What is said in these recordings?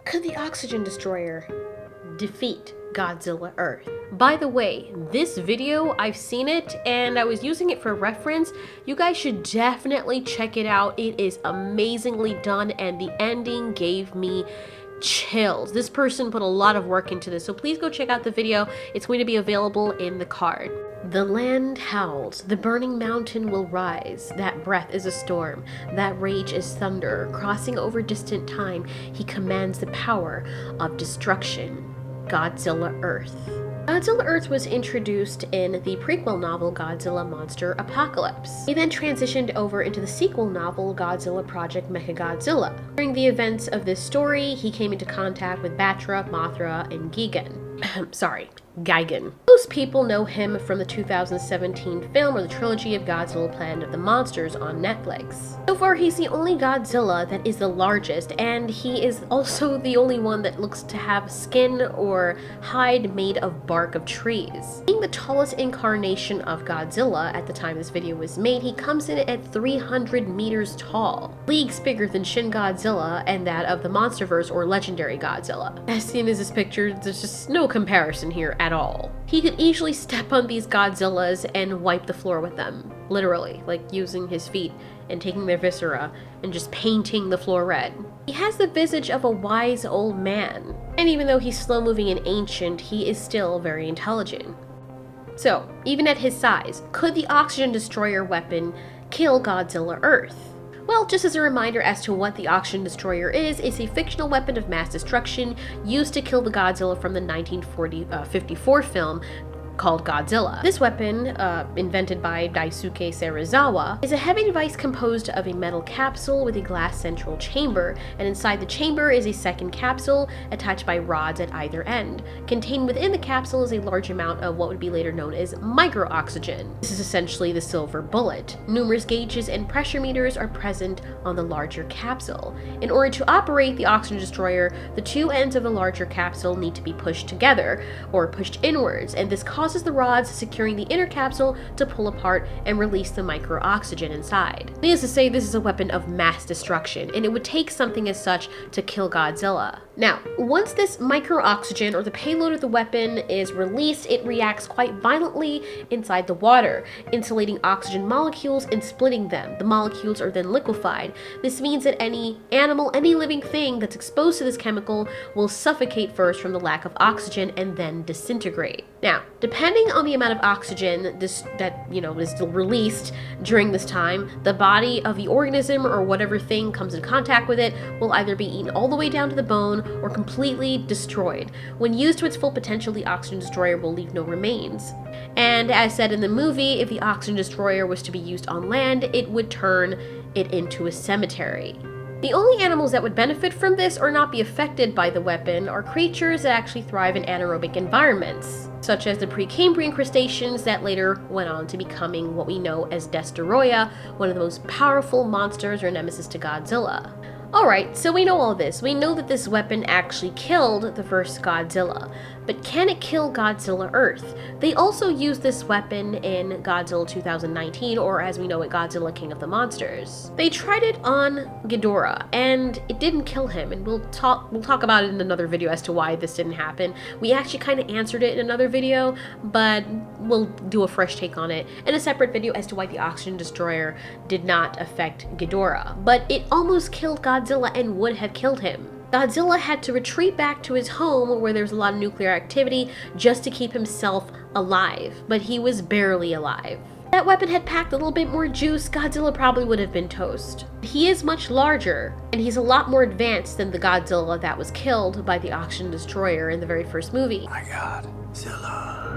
Could the Oxygen Destroyer defeat Godzilla Earth? By the way, this video, I've seen it and I was using it for reference. You guys should definitely check it out. It is amazingly done and the ending gave me chills. This person put a lot of work into this, so please go check out the video. It's going to be available in the card. The land howls, the burning mountain will rise. That breath is a storm, that rage is thunder. Crossing over distant time, he commands the power of destruction. Godzilla Earth. Godzilla Earth was introduced in the prequel novel Godzilla Monster Apocalypse. He then transitioned over into the sequel novel Godzilla Project Mechagodzilla. During the events of this story, he came into contact with Batra, Mothra, and Gigan. Most people know him from the 2017 film or the trilogy of Godzilla Planet of the Monsters on Netflix. So far, he's the only Godzilla that is the largest, and he is also the only one that looks to have skin or hide made of bark of trees. Being the tallest incarnation of Godzilla at the time this video was made, he comes in at 300 meters tall, leagues bigger than Shin Godzilla and that of the Monsterverse or Legendary Godzilla. As seen as this picture, there's just no comparison here at all. He could easily step on these Godzillas and wipe the floor with them. Literally, like using his feet and taking their viscera and just painting the floor red. He has the visage of a wise old man. And even though he's slow-moving and ancient, he is still very intelligent. So, even at his size, could the Oxygen Destroyer weapon kill Godzilla Earth? Well, just as a reminder as to what the Oxygen Destroyer is, it's a fictional weapon of mass destruction used to kill the Godzilla from the 1954 film called Godzilla. This weapon, invented by Daisuke Serizawa, is a heavy device composed of a metal capsule with a glass central chamber, and inside the chamber is a second capsule attached by rods at either end. Contained within the capsule is a large amount of what would be later known as micro-oxygen. This is essentially the silver bullet. Numerous gauges and pressure meters are present on the larger capsule. In order to operate the Oxygen Destroyer, the two ends of the larger capsule need to be pushed together, or pushed inwards, and this causes the rods securing the inner capsule to pull apart and release the micro-oxygen inside. Needless to say, this is a weapon of mass destruction, and it would take something as such to kill Godzilla. Now, once this micro-oxygen or the payload of the weapon is released, it reacts quite violently inside the water, insulating oxygen molecules and splitting them. The molecules are then liquefied. This means that any animal, any living thing that's exposed to this chemical will suffocate first from the lack of oxygen and then disintegrate. Now, depending on the amount of oxygen is released during this time, the body of the organism or whatever thing comes in contact with it will either be eaten all the way down to the bone or completely destroyed. When used to its full potential, the Oxygen Destroyer will leave no remains. And as said in the movie, if the Oxygen Destroyer was to be used on land, it would turn it into a cemetery. The only animals that would benefit from this or not be affected by the weapon are creatures that actually thrive in anaerobic environments, such as the Precambrian crustaceans that later went on to becoming what we know as Destoroyah, one of the most powerful monsters or nemesis to Godzilla. Alright, so we know all this. We know that this weapon actually killed the first Godzilla. But can it kill Godzilla Earth? They also used this weapon in Godzilla 2019, or as we know it, Godzilla King of the Monsters. They tried it on Ghidorah, and it didn't kill him, and we'll talk about it in another video as to why this didn't happen. We actually kind of answered it in another video, but we'll do a fresh take on it in a separate video as to why the Oxygen Destroyer did not affect Ghidorah. But it almost killed Godzilla and would have killed him. Godzilla had to retreat back to his home where there's a lot of nuclear activity just to keep himself alive, but he was barely alive. If that weapon had packed a little bit more juice, Godzilla probably would have been toast. He is much larger, and he's a lot more advanced than the Godzilla that was killed by the Oxygen Destroyer in the very first movie. My Godzilla.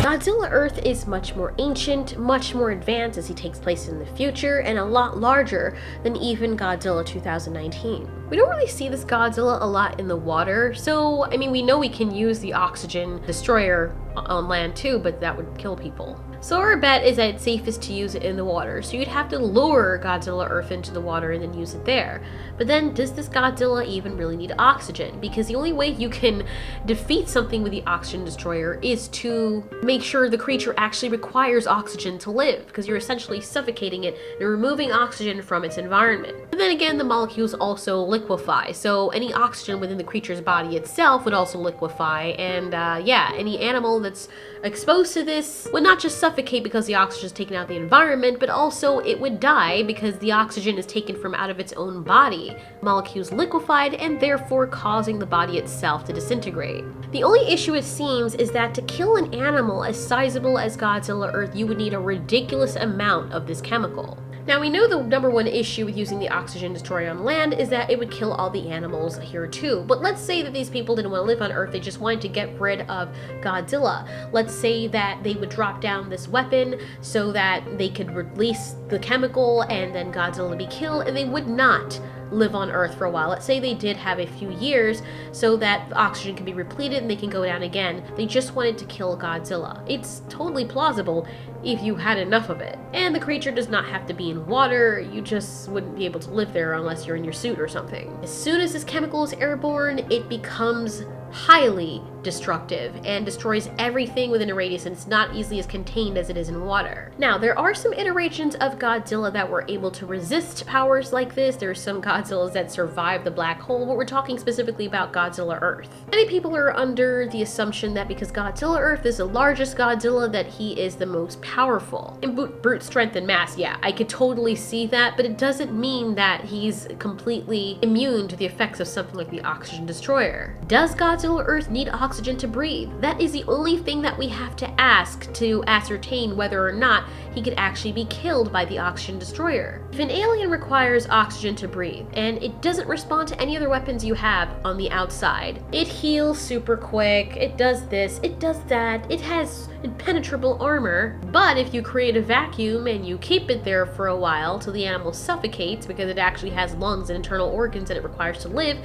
Godzilla Earth is much more ancient, much more advanced as he takes place in the future, and a lot larger than even Godzilla 2019. We don't really see this Godzilla a lot in the water, so I mean we know we can use the Oxygen Destroyer on land too, but that would kill people. So our bet is that it's safest to use it in the water. So you'd have to lower Godzilla Earth into the water and then use it there. But then does this Godzilla even really need oxygen? Because the only way you can defeat something with the oxygen destroyer is to make sure the creature actually requires oxygen to live, because you're essentially suffocating it and removing oxygen from its environment. And then again, the molecules also liquefy, so any oxygen within the creature's body itself would also liquefy, and yeah, any animal that's exposed to this would not just suffocate because the oxygen is taken out of the environment, but also it would die because the oxygen is taken from out of its own body. Molecules liquefied and therefore causing the body itself to disintegrate. The only issue, it seems, is that to kill an animal as sizable as Godzilla Earth, you would need a ridiculous amount of this chemical. Now, we know the number one issue with using the oxygen destroyer on land is that it would kill all the animals here too. But let's say that these people didn't want to live on Earth, they just wanted to get rid of Godzilla. Let's say that they would drop down this weapon so that they could release the chemical and then Godzilla would be killed, and they would not live on Earth for a while. Let's say they did have a few years so that the oxygen can be repleted and they can go down again. They just wanted to kill Godzilla. It's totally plausible if you had enough of it. And the creature does not have to be in water, you just wouldn't be able to live there unless you're in your suit or something. As soon as this chemical is airborne, it becomes highly destructive and destroys everything within a radius, and it's not easily as contained as it is in water. Now, there are some iterations of Godzilla that were able to resist powers like this. There are some Godzillas that survive the black hole, but we're talking specifically about Godzilla Earth. Many people are under the assumption that because Godzilla Earth is the largest Godzilla, that he is the most powerful. In brute strength and mass, yeah, I could totally see that, but it doesn't mean that he's completely immune to the effects of something like the oxygen destroyer. Does Godzilla Earth need oxygen to breathe? That is the only thing that we have to ask to ascertain whether or not he could actually be killed by the oxygen destroyer. If an alien requires oxygen to breathe and it doesn't respond to any other weapons you have on the outside, it heals super quick, it does this, it does that, it has impenetrable armor, but if you create a vacuum and you keep it there for a while till the animal suffocates because it actually has lungs and internal organs that it requires to live,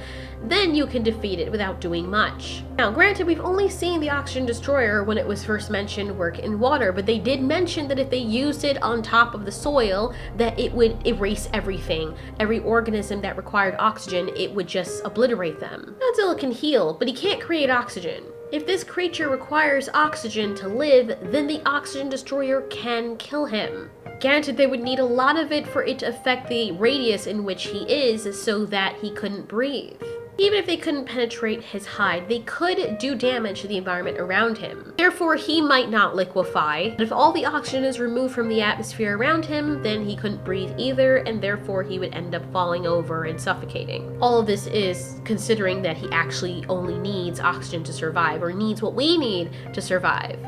then you can defeat it without doing much. Now, granted, we've only seen the oxygen destroyer when it was first mentioned work in water, but they did mention that if they used it on top of the soil, that it would erase everything. Every organism that required oxygen, it would just obliterate them. Godzilla can heal, but he can't create oxygen. If this creature requires oxygen to live, then the oxygen destroyer can kill him. Granted, they would need a lot of it for it to affect the radius in which he is so that he couldn't breathe. Even if they couldn't penetrate his hide, they could do damage to the environment around him. Therefore, he might not liquefy. But if all the oxygen is removed from the atmosphere around him, then he couldn't breathe either, and therefore he would end up falling over and suffocating. All of this is considering that he actually only needs oxygen to survive, or needs what we need to survive.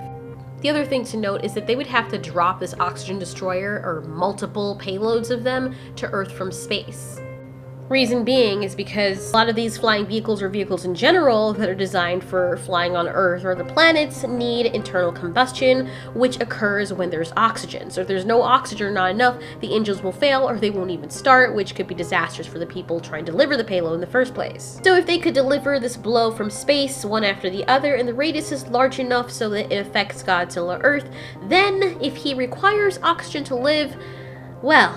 The other thing to note is that they would have to drop this oxygen destroyer, or multiple payloads of them, to Earth from space. Reason being is because a lot of these flying vehicles, or vehicles in general that are designed for flying on Earth or other planets, need internal combustion, which occurs when there's oxygen. So if there's no oxygen or not enough, the engines will fail or they won't even start, which could be disastrous for the people trying to deliver the payload in the first place. So if they could deliver this blow from space one after the other, and the radius is large enough so that it affects Godzilla Earth, then if he requires oxygen to live, well,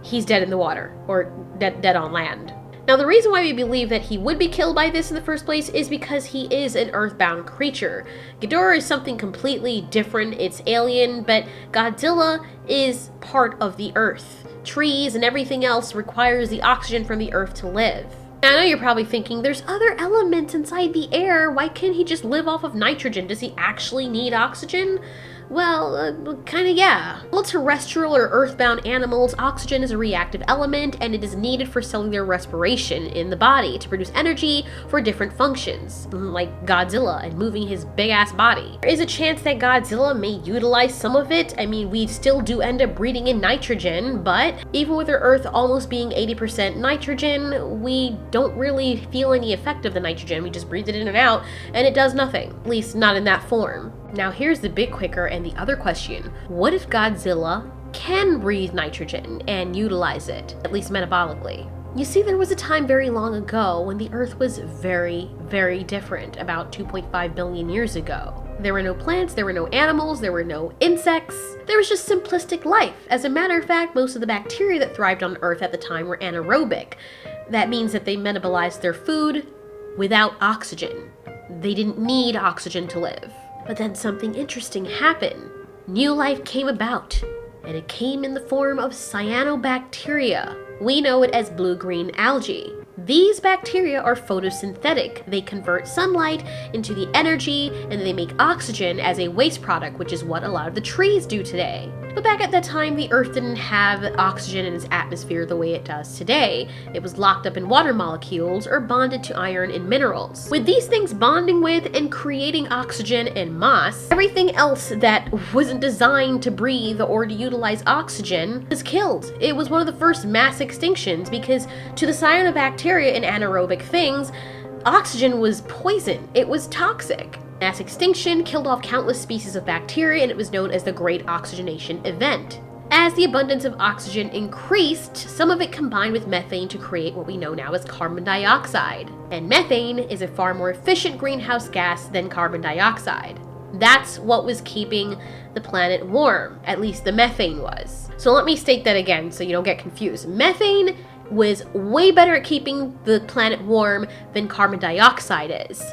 he's dead in the water, or dead on land. Now, the reason why we believe that he would be killed by this in the first place is because he is an earthbound creature. Ghidorah is something completely different, it's alien, but Godzilla is part of the earth. Trees and everything else requires the oxygen from the earth to live. Now, I know you're probably thinking, there's other elements inside the air, why can't he just live off of nitrogen? Does he actually need oxygen? Well, kinda yeah. All terrestrial or earthbound animals, oxygen is a reactive element and it is needed for cellular respiration in the body to produce energy for different functions, like Godzilla and moving his big-ass body. There is a chance that Godzilla may utilize some of it. I mean, we still do end up breathing in nitrogen, but even with our Earth almost being 80% nitrogen, we don't really feel any effect of the nitrogen. We just breathe it in and out, and it does nothing, at least not in that form. Now here's the big kicker and the other question. What if Godzilla can breathe nitrogen and utilize it, at least metabolically? You see, there was a time very long ago when the Earth was very, very different, about 2.5 billion years ago. There were no plants, there were no animals, there were no insects. There was just simplistic life. As a matter of fact, most of the bacteria that thrived on Earth at the time were anaerobic. That means that they metabolized their food without oxygen. They didn't need oxygen to live. But then something interesting happened. New life came about, and it came in the form of cyanobacteria. We know it as blue-green algae. These bacteria are photosynthetic. They convert sunlight into the energy, and they make oxygen as a waste product, which is what a lot of the trees do today. But back at that time, the Earth didn't have oxygen in its atmosphere the way it does today. It was locked up in water molecules or bonded to iron in minerals. With these things bonding with and creating oxygen en masse, everything else that wasn't designed to breathe or to utilize oxygen was killed. It was one of the first mass extinctions because to the cyanobacteria and anaerobic things, oxygen was poison. It was toxic. Mass extinction killed off countless species of bacteria, and it was known as the Great Oxygenation Event. As the abundance of oxygen increased, some of it combined with methane to create what we know now as carbon dioxide. And methane is a far more efficient greenhouse gas than carbon dioxide. That's what was keeping the planet warm, at least the methane was. So let me state that again so you don't get confused. Methane was way better at keeping the planet warm than carbon dioxide is.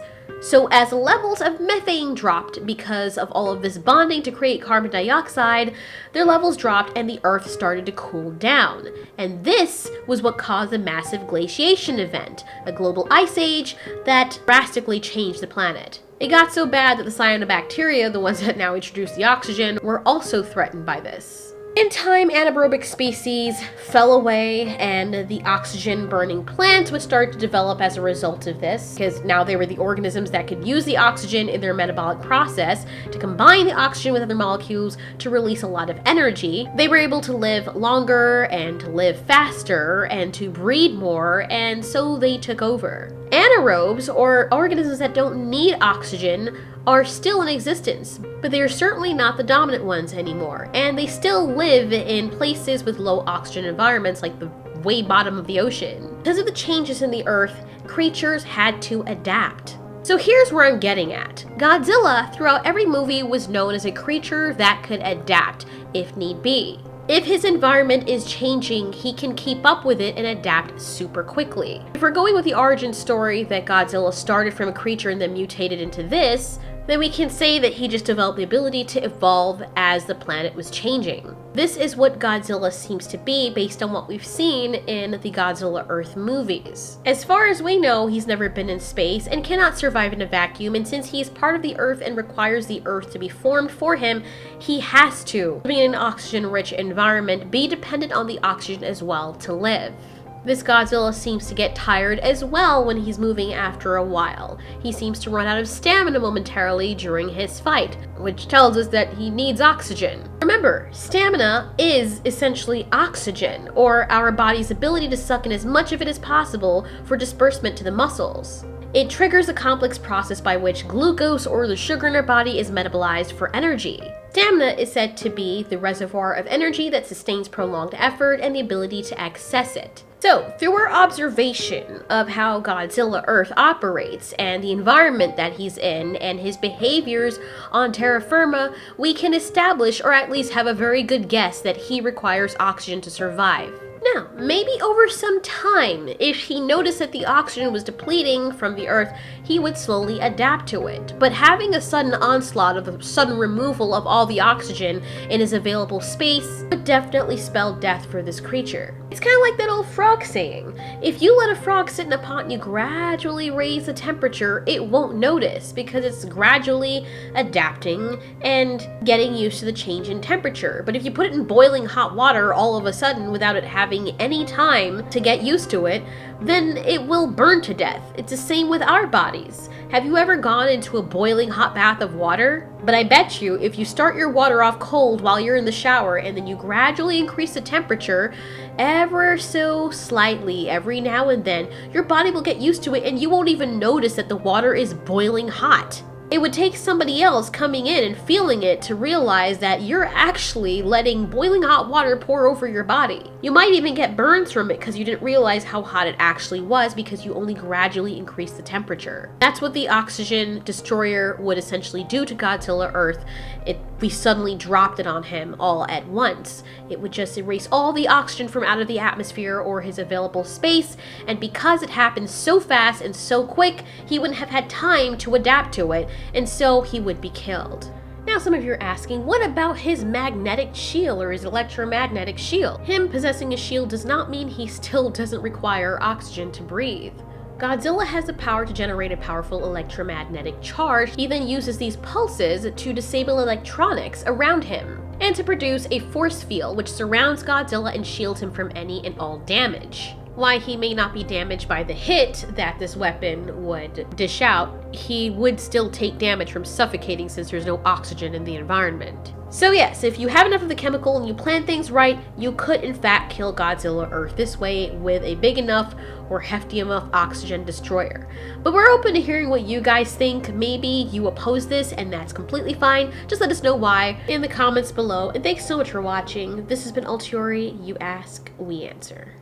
So as levels of methane dropped because of all of this bonding to create carbon dioxide, their levels dropped and the Earth started to cool down. And this was what caused a massive glaciation event, a global ice age that drastically changed the planet. It got so bad that the cyanobacteria, the ones that now introduced the oxygen, were also threatened by this. In time, anaerobic species fell away and the oxygen-burning plants would start to develop as a result of this, because now they were the organisms that could use the oxygen in their metabolic process to combine the oxygen with other molecules to release a lot of energy. They were able to live longer and to live faster and to breed more, and so they took over. Anaerobes, or organisms that don't need oxygen, are still in existence, but they are certainly not the dominant ones anymore, and they still live in places with low oxygen environments like the way bottom of the ocean. Because of the changes in the Earth, creatures had to adapt. So here's where I'm getting at. Godzilla, throughout every movie, was known as a creature that could adapt if need be. If his environment is changing, he can keep up with it and adapt super quickly. If we're going with the origin story that Godzilla started from a creature and then mutated into this, then we can say that he just developed the ability to evolve as the planet was changing. This is what Godzilla seems to be based on what we've seen in the Godzilla Earth movies. As far as we know, he's never been in space and cannot survive in a vacuum, and since he is part of the Earth and requires the Earth to be formed for him, he has to, living in an oxygen-rich environment, be dependent on the oxygen as well to live. This Godzilla seems to get tired as well when he's moving after a while. He seems to run out of stamina momentarily during his fight, which tells us that he needs oxygen. Remember, stamina is essentially oxygen, or our body's ability to suck in as much of it as possible for disbursement to the muscles. It triggers a complex process by which glucose, or the sugar in our body, is metabolized for energy. Stamina is said to be the reservoir of energy that sustains prolonged effort and the ability to access it. So, through our observation of how Godzilla Earth operates and the environment that he's in and his behaviors on terra firma, we can establish, or at least have a very good guess, that he requires oxygen to survive. Now, maybe over some time, if he noticed that the oxygen was depleting from the Earth, he would slowly adapt to it. But having a sudden onslaught of a sudden removal of all the oxygen in his available space would definitely spell death for this creature. It's kind of like that old frog saying, if you let a frog sit in a pot and you gradually raise the temperature, it won't notice because it's gradually adapting and getting used to the change in temperature. But if you put it in boiling hot water all of a sudden without it having any time to get used to it, then it will burn to death. It's the same with our bodies. Have you ever gone into a boiling hot bath of water? But I bet you if you start your water off cold while you're in the shower and then you gradually increase the temperature ever so slightly every now and then, your body will get used to it and you won't even notice that the water is boiling hot. It would take somebody else coming in and feeling it to realize that you're actually letting boiling hot water pour over your body. You might even get burns from it because you didn't realize how hot it actually was because you only gradually increased the temperature. That's what the oxygen destroyer would essentially do to Godzilla Earth if we suddenly dropped it on him all at once. It would just erase all the oxygen from out of the atmosphere or his available space, and because it happened so fast and so quick, he wouldn't have had time to adapt to it, and so he would be killed. Now some of you are asking, what about his magnetic shield or his electromagnetic shield? Him possessing a shield does not mean he still doesn't require oxygen to breathe. Godzilla has the power to generate a powerful electromagnetic charge. He then uses these pulses to disable electronics around him and to produce a force field which surrounds Godzilla and shields him from any and all damage. While he may not be damaged by the hit that this weapon would dish out, he would still take damage from suffocating since there's no oxygen in the environment. So yes, if you have enough of the chemical and you plan things right, you could in fact kill Godzilla Earth this way with a big enough or hefty enough oxygen destroyer. But we're open to hearing what you guys think. Maybe you oppose this and that's completely fine. Just let us know why in the comments below. And thanks so much for watching. This has been Altiori. You ask, we answer.